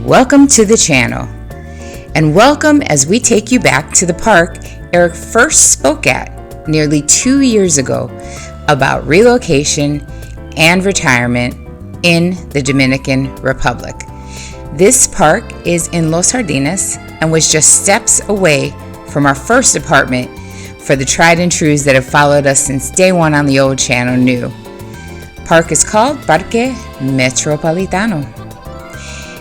Welcome to the channel, and welcome as we take you back to the park Eric first spoke at nearly 2 years ago about relocation and retirement in the Dominican Republic. This park is in Los Jardines and was just steps away from our first apartment for the tried and trues that have followed us since day one on the old channel knew. Park is called Parque Metropolitano.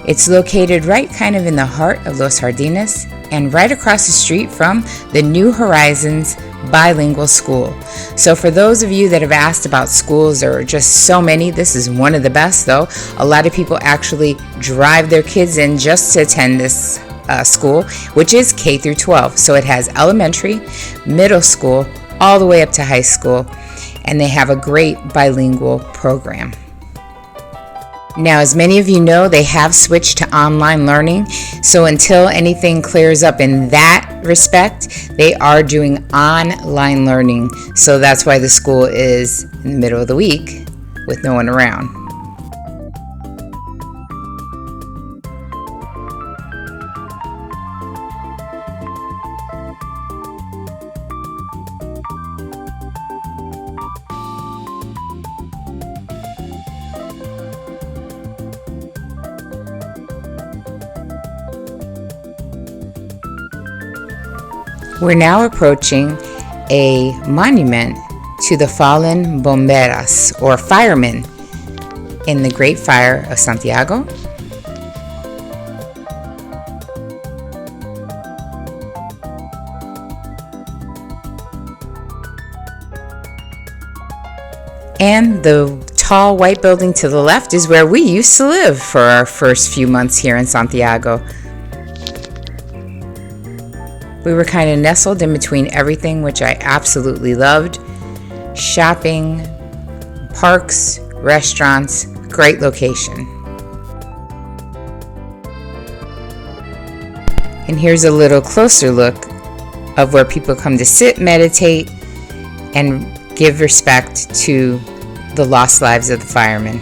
It's located right kind of in the heart of Los Jardines and right across the street from the New Horizons bilingual school. So for those of you that have asked about schools, there are just so many. This is one of the best though. A lot of people actually drive their kids in just to attend this school, which is K through 12. So it has elementary, middle school, all the way up to high school, and they have a great bilingual program. Now, as many of you know, they have switched to online learning, so until anything clears up in that respect, they are doing online learning. So that's why the school is in the middle of the week with no one around. We're now approaching a monument to the fallen bomberas, or firemen, in the Great Fire of Santiago. And the tall white building to the left is where we used to live for our first few months here in Santiago. We were kind of nestled in between everything, which I absolutely loved. Shopping, parks, restaurants, great location. And here's a little closer look of where people come to sit, meditate, and give respect to the lost lives of the firemen.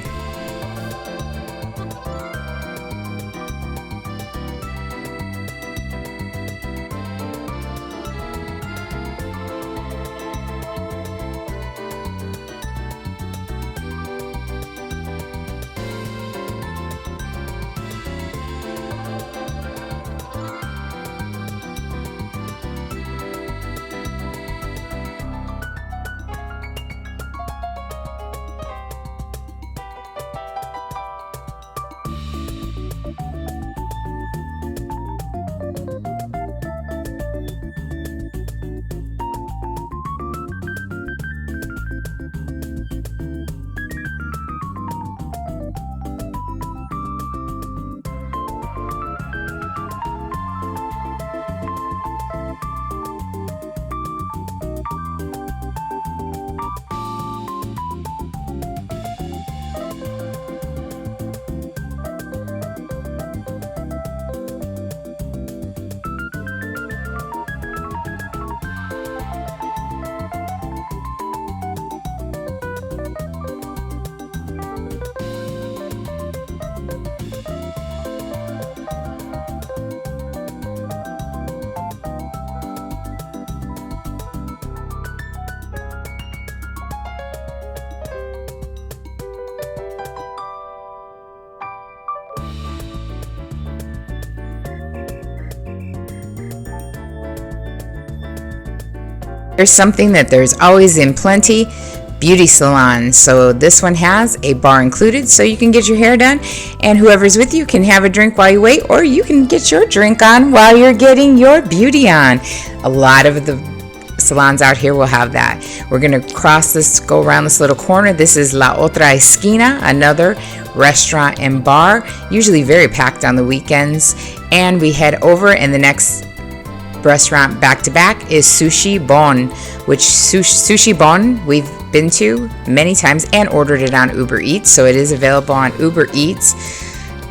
There's something that there's always in plenty: beauty salons. So this one has a bar included, so you can get your hair done, and whoever's with you can have a drink while you wait, or you can get your drink on while you're getting your beauty on. A lot of the salons out here will have that. We're gonna go around this little corner. This is La Otra Esquina, another restaurant and bar, usually very packed on the weekends. And we head over, and the next restaurant back to back is Sushi Bon, which Sushi Bon we've been to many times and ordered it on Uber Eats, so it is available on Uber Eats.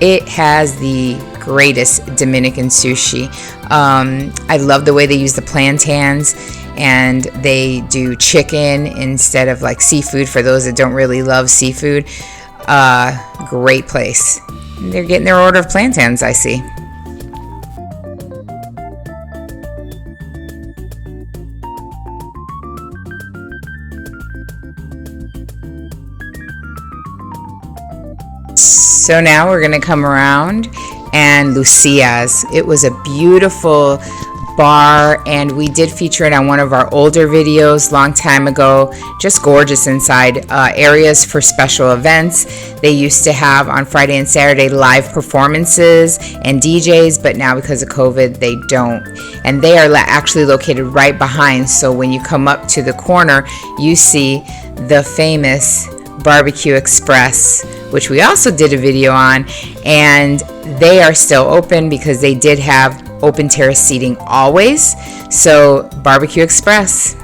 It has the greatest Dominican sushi. I love the way they use the plantains, and they do chicken instead of like seafood for those that don't really love seafood. Great place. They're getting their order of plantains, I see. So now we're going to come around and Lucia's. It was a beautiful bar, and we did feature it on one of our older videos long time ago. Just gorgeous inside. Areas for special events. They used to have on Friday and Saturday live performances and DJs, but now because of COVID they don't, and they are actually located right behind. So when you come up to the corner, you see the famous Barbecue Express, which we also did a video on, and they are still open because they did have open terrace seating always. So Barbecue Express.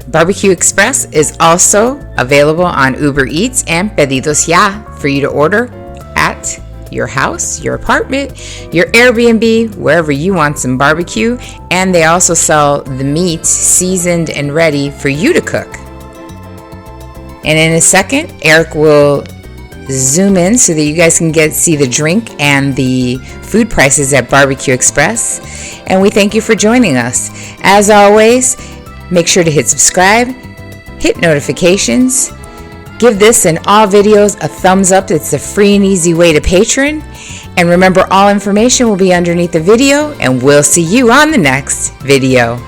Barbecue Express is also available on Uber Eats and Pedidos Ya for you to order at your house, your apartment, your Airbnb, wherever you want some barbecue. And they also sell the meat seasoned and ready for you to cook. And in a second, Eric will zoom in so that you guys can see the drink and the food prices at Barbecue Express. And we thank you for joining us. As always, make sure to hit subscribe, hit notifications. Give this and all videos a thumbs up. It's a free and easy way to patron. And remember, all information will be underneath the video, and we'll see you on the next video.